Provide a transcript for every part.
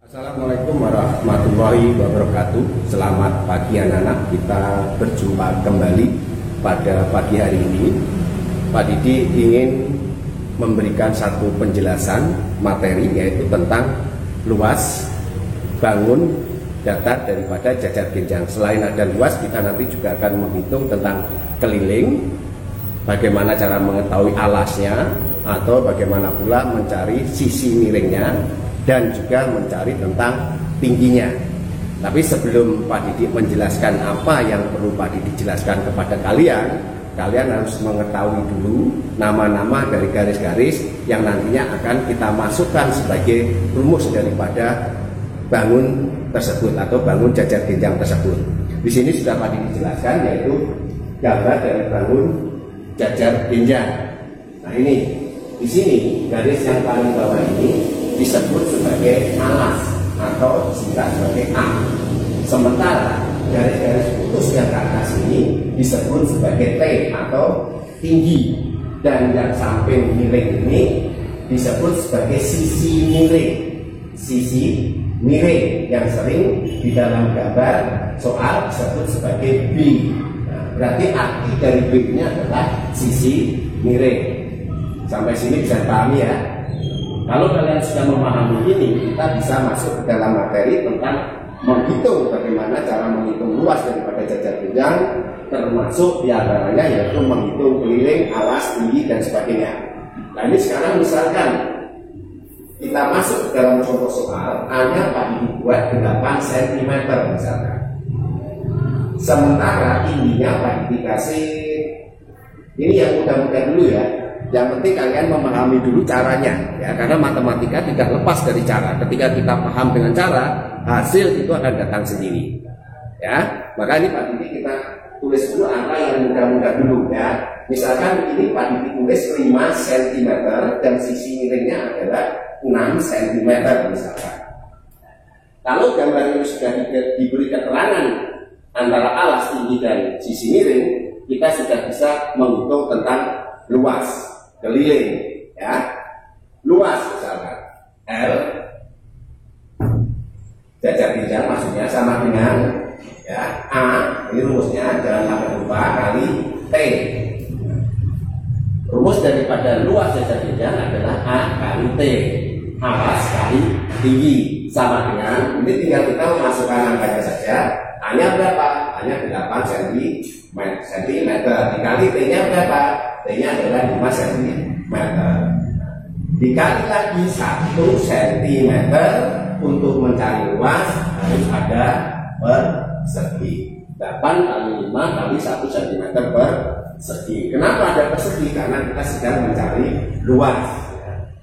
Assalamualaikum warahmatullahi wabarakatuh. Selamat pagi anak-anak. Kita berjumpa kembali pada pagi hari ini. Pak Didi ingin memberikan satu penjelasan materi, yaitu tentang luas, bangun, datar daripada jajar genjang. Selain ada luas, kita nanti juga akan menghitung tentang keliling, bagaimana cara mengetahui alasnya, atau bagaimana pula mencari sisi miringnya, dan juga mencari tentang tingginya. Tapi sebelum Pak Didi menjelaskan apa yang perlu Pak Didi jelaskan kepada kalian, kalian harus mengetahui dulu nama-nama dari garis-garis yang nantinya akan kita masukkan sebagai rumus daripada bangun tersebut atau bangun jajar genjang tersebut. Di sini sudah Pak Didi jelaskan, yaitu gambar dari bangun jajar genjang. Nah ini, di sini garis yang paling bawah ini disebut sebagai alas atau disingkat sebagai A. Sementara garis-garis putus yang ke atas ini disebut sebagai T atau tinggi, dan yang samping miring ini disebut sebagai sisi miring. Sisi miring yang sering di dalam gambar soal disebut sebagai B. Nah, berarti arti dari B ini adalah sisi miring. Sampai sini bisa dipahami ya. Kalau kalian sudah memahami ini, kita bisa masuk ke dalam materi tentang menghitung bagaimana cara menghitung luas daripada jajar genjang, termasuk diantaranya yaitu menghitung keliling, alas, tinggi, dan sebagainya. Nah ini sekarang misalkan kita masuk ke dalam contoh soal, A-nya Pak Didi buat 8 cm misalkan. Sementara tingginya Pak Didi kasih, ini yang mudah-mudah dulu ya. Yang penting kalian memahami dulu caranya ya, karena matematika tidak lepas dari cara. Ketika kita paham dengan cara, hasil itu akan datang sendiri ya. Maka ini Pak Didi kita tulis dulu angka yang mudah-mudah dulu ya. Misalkan ini Pak Didi tulis 5 cm dan sisi miringnya adalah 6 cm misalkan. Kalau gambar ini sudah diberi keterangan antara alas, tinggi, dan sisi miring, kita sudah bisa menghitung tentang luas, keliling ya. Luas misalkan L jajar genjang maksudnya sama dengan ya A, ini rumusnya jangan sampai lupa, kali T. Rumus daripada luas jajar genjang adalah A kali T, alas kali tinggi, sama dengan, ini tinggal kita memasukkan angkanya saja. A nya berapa? A nya 8 cm dikali T nya berapa? T nya adalah 5 cm. Dikali lagi 1 cm untuk mencari luas harus ada persegi. 8 kali 5 kali 1 cm persegi. Kenapa ada persegi? Karena kita sedang mencari luas.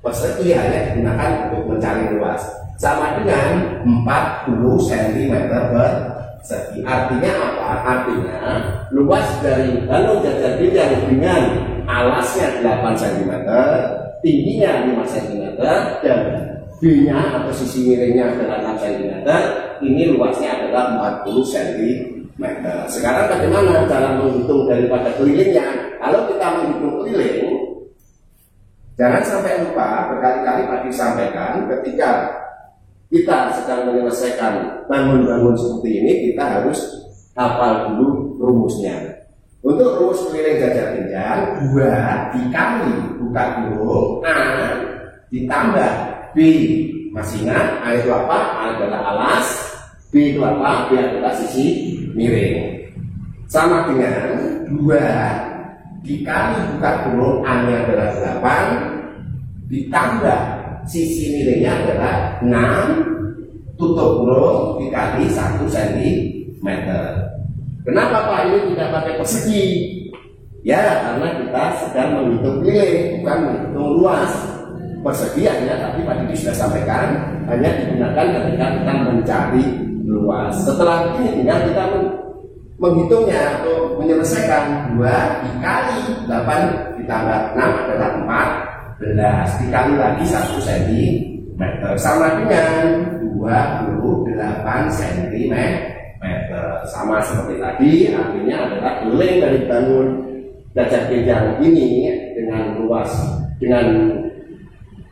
Persegi hanya digunakan untuk mencari luas. Sama dengan 40 cm persegi. Artinya apa? Artinya luas dari balon jajar genjang dengan alasnya 8 cm, tingginya 5 cm, dan B-nya atau sisi miringnya adalah 6 cm, ini luasnya adalah 40 cm. Sekarang bagaimana cara menghitung daripada kelilingnya? Kalau kita menghitung keliling, jangan sampai lupa, berkali-kali Pak disampaikan, ketika kita sedang menyelesaikan bangun-bangun seperti ini, kita harus hafal dulu rumusnya. Untuk rumus keliling jajar genjang, 2 dikali buka kurung A ditambah B. Masih ingat A itu apa? A adalah alas, B itu apa? B adalah sisi miring. Sama dengan 2 dikali buka kurung A nya adalah 8 ditambah sisi miringnya adalah 6 tutup kurung dikali 1 cm. Kenapa Pak ini tidak pakai persegi? Ya karena kita sedang menghitung keliling, bukan menghitung luas. Persegi hanya, tapi Pak Didi sudah sampaikan, hanya digunakan ketika kita mencari luas. Setelah ini tinggal kita menghitungnya atau menyelesaikan. 2 dikali 8 ditambah 6 adalah 14, dikali lagi 1 cm sama dengan 28 cm. Sama seperti tadi, artinya adalah keliling dari bangun jajar genjang ini dengan luas, dengan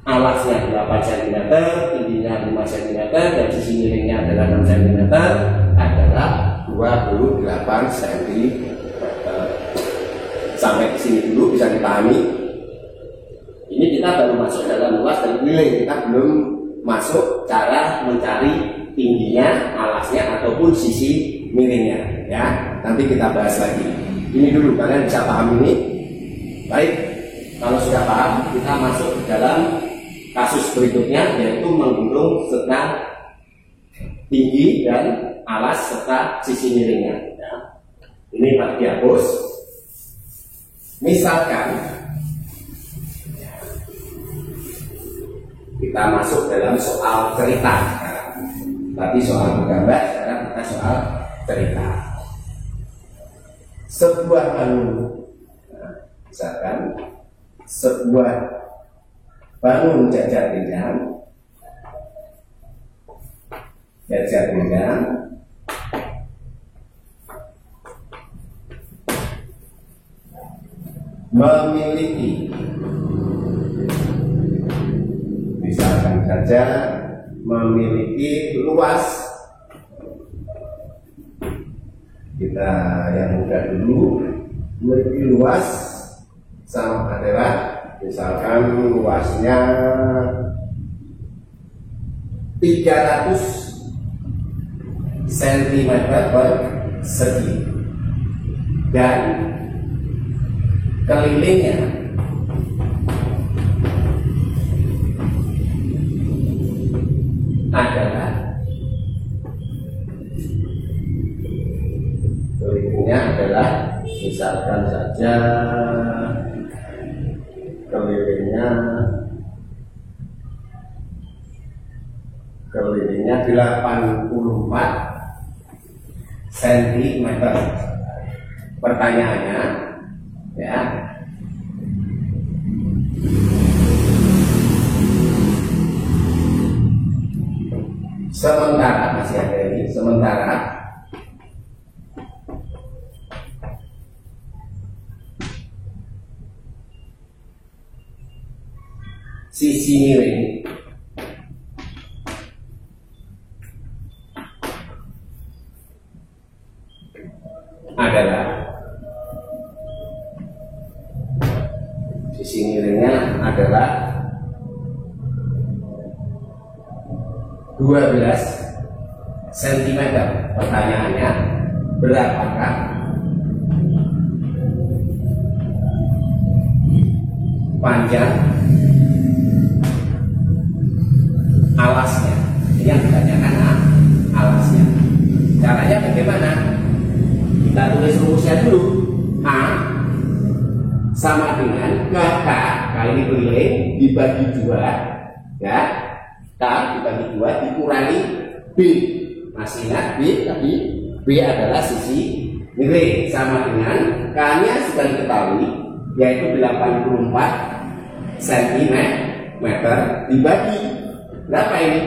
alasnya 8 cm, tingginya 5 cm, dan sisi miringnya adalah 6 cm, adalah 28 cm. Sampai ke sini dulu bisa dipahami. Ini kita baru masuk dalam luas dan keliling, kita belum masuk cara mencari tingginya, alasnya ataupun sisi miringnya. Ya, nanti kita bahas lagi. Ini dulu, kalian bisa paham ini. Baik, kalau sudah paham, kita masuk ke dalam kasus berikutnya, yaitu menghitung serta tinggi dan alas serta sisi miringnya. Ya. Ini Pak dihapus. Misalkan kita masuk dalam soal cerita. Tadi soal menggambar, sekarang kita soal cerita. Sebuah misalkan sebuah bangun jajar pinggang memiliki, misalkan saja memiliki luas, kita yang mudah dulu, memiliki luas sama adalah misalkan luasnya 300 cm persegi dan kelilingnya adalah misalkan saja kelilingnya 84 cm. Pertanyaannya, ya, sementara masih ada ini, sementara sisi miring adalah, sisi miringnya adalah 12 cm. Pertanyaannya, berapakah panjang alasnya? Ini yang ditanyakan, alasnya. Caranya bagaimana? Kita tulis rumusnya dulu. A sama dengan K kali keliling dibagi 2, ya. K dibagi 2 dikurangi B. Masih ingat B tadi? B adalah sisi miring, sama dengan K-nya sudah diketahui, yaitu 84 cm dibagi berapa ini?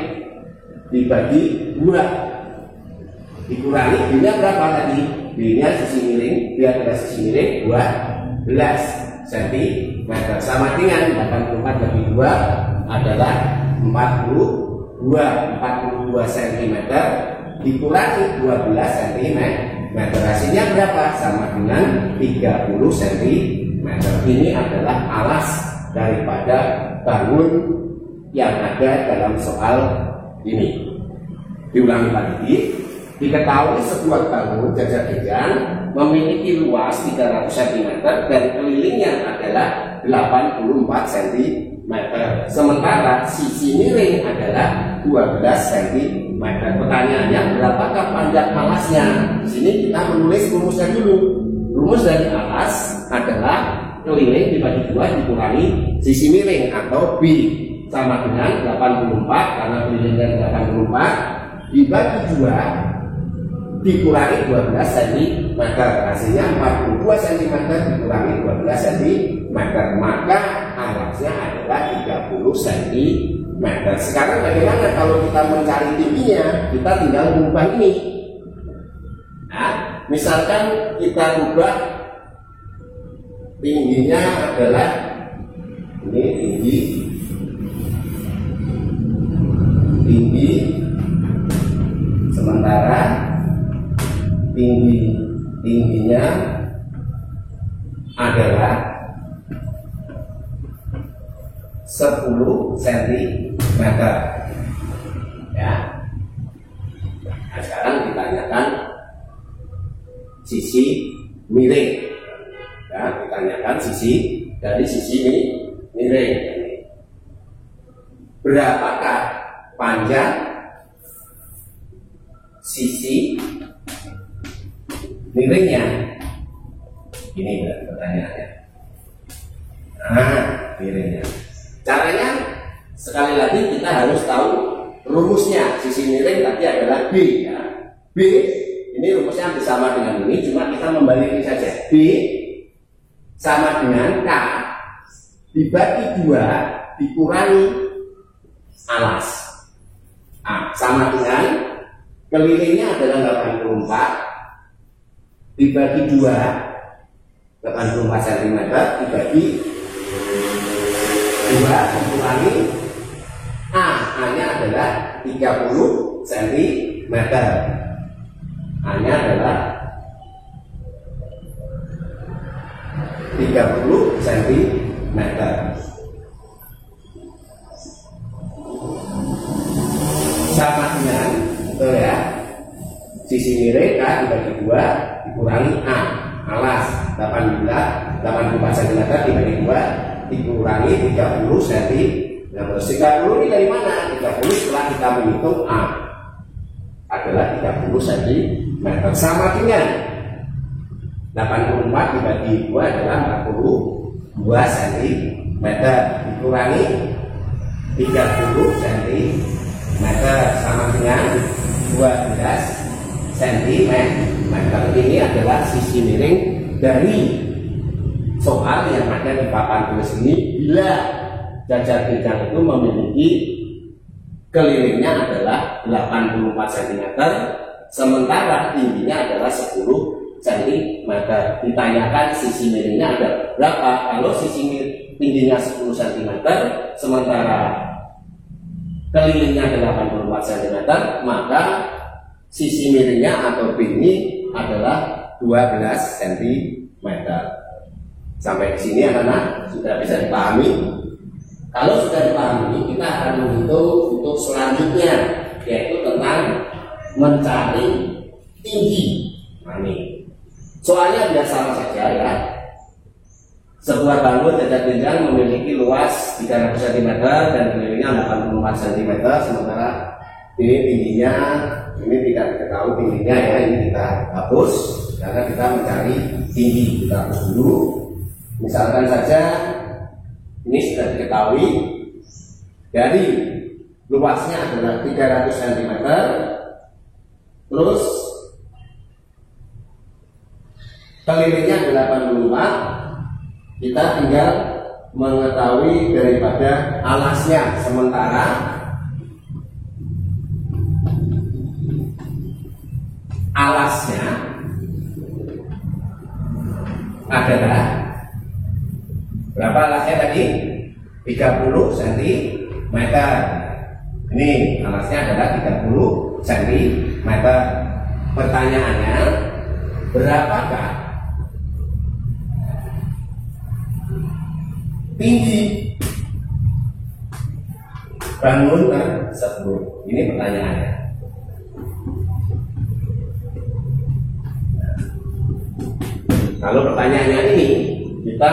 Dibagi 2 dikurangi B-nya berapa tadi? B-nya sisi miring, B adalah sisi miring 12 cm, sama dengan 84 bagi 2 adalah 42 cm dikurangi 12 cm. Hasilnya berapa? Sama dengan 30 cm. Ini adalah alas daripada bangun yang ada dalam soal ini. Diulangi lagi. Diketahui sebuah bangun jajar pinggang memiliki luas 300 cm dan kelilingnya adalah 84 cm. Sementara sisi miring adalah 12 cm. Pertanyaannya, berapakah panjang alasnya? Di sini kita menulis rumusnya dulu. Rumus dari alas adalah keliling dibagi 2 dikurangi sisi miring atau B, sama dengan 84 karena kelilingnya 84 dibagi 2 dikurangi 12 cm, hasilnya 42 cm dikurangi 12 cm, maka alasnya adalah 30 cm. Sekarang bagaimana kalau kita mencari tingginya? Kita tinggal mengubah ini. Nah, misalkan kita ubah tingginya adalah ini tinggi tingginya adalah 10 cm. Ya. Nah, sekarang ditanyakan sisi miring. Ya, ditanyakan dari sisi miring. Berapakah panjang sisi miringnya? Ini pertanyaannya. Nah, miringnya. Caranya sekali lagi kita harus tahu rumusnya. Sisi miring tadi adalah B. Ya. B ini rumusnya hampir sama dengan ini, cuma kita membaliki saja. B sama dengan K dibagi 2 dikurangi alas. A sama dengan kelilingnya adalah 84 dibagi 2, 84 cm dibagi 2 dikurangi A. A-nya adalah 30 cm. A-nya adalah 30 cm. Sama dengan itu ya, sisi miring K dibagi 2 dikurangi A, alas 84 cm dibagi 2 dikurangi 30 cm. 30 ini dari mana? 30 setelah kita menghitung A adalah 30 cm, sama dengan 84 dibagi 2 adalah 42 cm dikurangi 30 cm sama dengan 12 cm. Ini adalah sisi miring dari soal yang ada di papan tulis ini. Bila jajar bidang itu memiliki kelilingnya adalah 84 cm, sementara tingginya adalah 10 cm. Ditanyakan sisi miringnya ada berapa? Kalau sisi tingginya 10 cm sementara kelilingnya 84 cm, maka sisi miringnya atau B ini adalah 12 cm. Sampai di sini anak-anak sudah bisa dipahami. Kalau sudah dipahami, kita akan menghitung untuk selanjutnya, yaitu tentang mencari tinggi. Nah, ini soalnya biasa saja ya. Sebuah bangun jajar jenjang memiliki luas 300 cm dan kelilingnya 84 cm, sementara ini tingginya, ini tidak diketahui tingginya ya, ini kita hapus karena kita mencari tinggi. Kita hapus dulu. Misalkan saja ini sudah diketahui dari luasnya adalah 300 cm, terus kelilingnya adalah 84. Kita tinggal mengetahui daripada alasnya, sementara alasnya adalah berapa? Alasnya tadi 30 cm. Ini alasnya adalah 30 cm. Pertanyaannya, berapakah tinggi bangun tersebut? Ini pertanyaannya. Kalau pertanyaannya ini, kita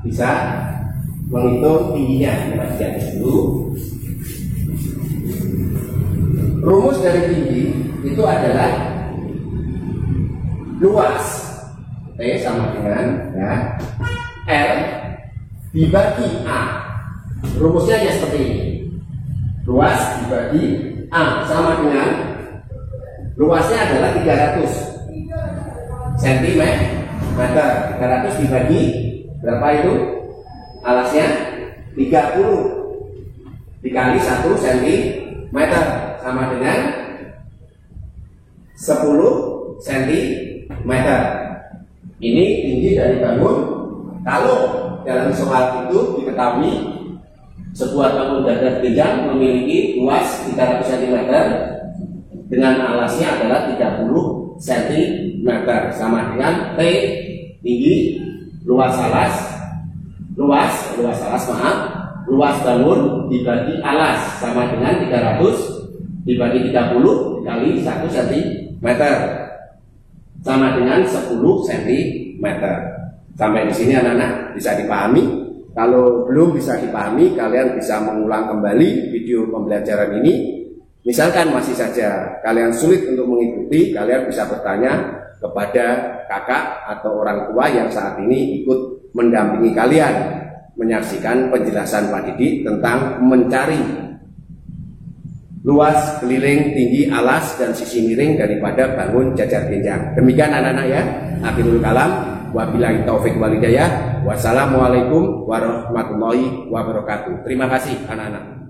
bisa menghitung tingginya. Kita lihat dulu. Rumus dari tinggi itu adalah luas T sama dengan ya, L dibagi A. Rumusnya ya seperti ini. Luas dibagi A sama dengan luasnya adalah 300 cm. 300 dibagi berapa itu? Alasnya 30 dikali 1 cm sama dengan 10 cm. Ini tinggi dari bangun. Kalau dalam soal itu diketahui sebuah bangun jajar jenjang memiliki luas 300 cm dengan alasnya adalah 30 cm sama dengan T tinggi, luas bangun dibagi alas sama dengan 300 dibagi 30 kali 1 cm sama dengan 10 cm. Sampai di sini anak-anak bisa dipahami? Kalau belum bisa dipahami, kalian bisa mengulang kembali video pembelajaran ini. Misalkan masih saja kalian sulit untuk mengikuti, kalian bisa bertanya kepada kakak atau orang tua yang saat ini ikut mendampingi kalian menyaksikan penjelasan Pak Didik tentang mencari luas, keliling, tinggi, alas, dan sisi miring daripada bangun jajar genjang. Demikian anak-anak ya. Akhirul kalam. Wabillahi taufik walhidayah. Wassalamualaikum warahmatullahi wabarakatuh. Terima kasih anak-anak.